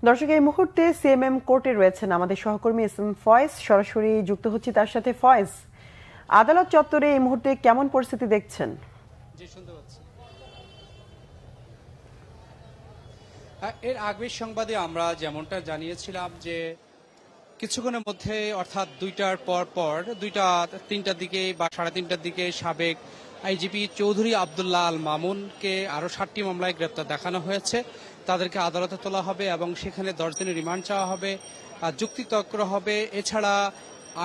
দর্শক, এই মুহূর্তে সিএমএম কোর্টে রয়েছেন আমাদের সহকর্মী এসএম ফয়েজ। সরাসরি যুক্ত হচ্ছি তার সাথে। ফয়েজ, আদালত চত্বরে এই মুহূর্তে কেমন পরিস্থিতি দেখছেন? এর আগের সংবাদে আমরা যেমনটা জানিয়েছিলাম যে কিছুক্ষণের মধ্যে অর্থাৎ 2টার পর 2টা-3টার দিকে বা 3:30টার দিকে সাবেক আইজিপি চৌধুরী আব্দুল্লাহ আল মামুনকে আরো 7টি মামলায় গ্রেপ্তার দেখানো হয়েছে। তাদেরকে আদালতে তোলা হবে এবং সেখানে 10 দিনের রিমান্ড চাওয়া হবে, যুক্তিতর্ক হবে। এছাড়া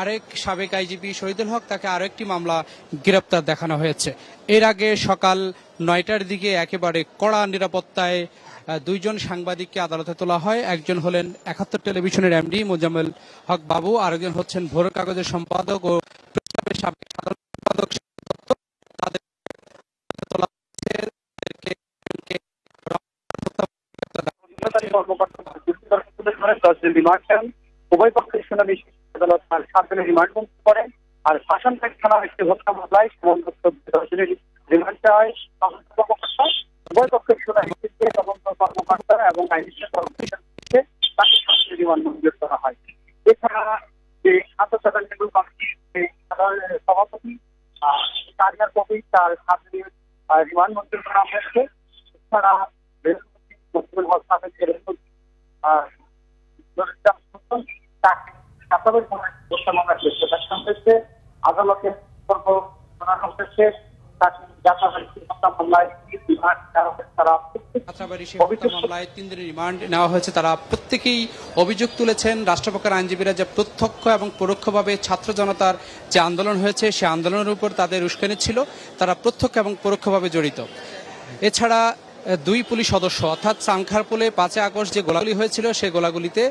আরেক সাবেক আইজিপি শহীদুল হক, তাকে আরো একটি মামলা গ্রেপ্তার দেখানো হয়েছে। এর আগে সকাল 9টার দিকে একেবারে কড়া নিরাপত্তায় 2জন সাংবাদিককে আদালতে তোলা হয়। একজন হলেন 71 টেলিভিশনের এমডি মোজাম্মেল হক বাবু, আরেকজন হচ্ছেন ভোর কাগজের সম্পাদক ও সাবেক সাধারণ সম্পাদক। উভয় পক্ষের শুনানি আদালত 7 দিনের রিমান্ড মঞ্জুর করেন। আর শাসনঘাট থানার একটি হত্যা মামলায় রিমান্ড চায় উভয় পক্ষের শুনানি তদন্ত কর্মকর্তা এবং আইনজীবী তাকে 7 দিনের রিমান্ড মঞ্জুর করা হয়। এছাড়া যে আন্তর্জাতিক কমিটির সভাপতি কারিয়ার কবি, তার 7 দিনের রিমান্ড মঞ্জুর করা হয়েছে। এছাড়া আদালতে মামলায় 3 দিনের রিমান্ড নেওয়া হয়েছে। তারা প্রত্যেকেই অভিযোগ তুলেছেন রাষ্ট্রপক্ষের আইনজীবীরা যে প্রত্যক্ষ এবং পরোক্ষভাবে ছাত্র জনতার যে আন্দোলন হয়েছে সে আন্দোলনের উপর তাদের উস্কানি ছিল, তারা প্রত্যক্ষ এবং পরোক্ষভাবে জড়িত। এছাড়া 2 পুলিশ সদস্য অর্থাৎ চাংখারপুলে 5 আগস্ট যে গোলাগুলি হয়েছিল সেই গোলাগুলিতে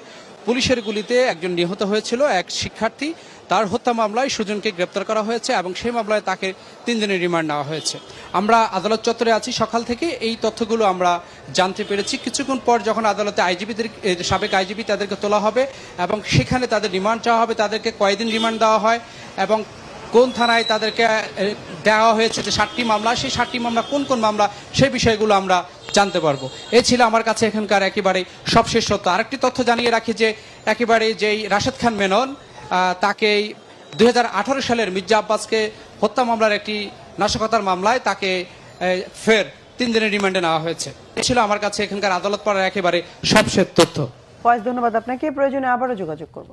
পুলিশের গুলিতে একজন নিহত হয়েছিল, এক শিক্ষার্থী। তার হত্যা মামলায় সুজনকে গ্রেপ্তার করা হয়েছে এবং সেই মামলায় তাকে 3 দিনের রিমান্ড নেওয়া হয়েছে। আমরা আদালত চত্বরে আছি সকাল থেকে, এই তথ্যগুলো আমরা জানতে পেরেছি। কিছুক্ষণ পর যখন আদালতে সাবেক আইজিপি তাদেরকে তোলা হবে এবং সেখানে তাদের রিমান্ড চাওয়া হবে, তাদেরকে কয়দিন রিমান্ড দেওয়া হয় এবং কোন থানায় তাদেরকে দেওয়া হয়েছে যে 7টি মামলা, সেই 7টি মামলা কোন কোন মামলা, সেই বিষয়গুলো আমরা জানতে পারবো। এই ছিল আমার কাছে এখানকার একেবারে সবশেষ তথ্য। আরেকটি তথ্য জানিয়ে রাখি যে একেবারে যেই রাশেদ খান মেনন, তাকে 2018 সালের মির্জা আব্বাসকে হত্যা মামলার একটি নাশকতার মামলায় তাকে ফের 3 দিনের রিমান্ডে নেওয়া হয়েছে। এই ছিল আমার কাছে এখানকার আদালত পাড়ার একেবারে সবশেষ তথ্য। ফয়েজ, ধন্যবাদ আপনাকে। প্রয়োজনে আবারও যোগাযোগ করব।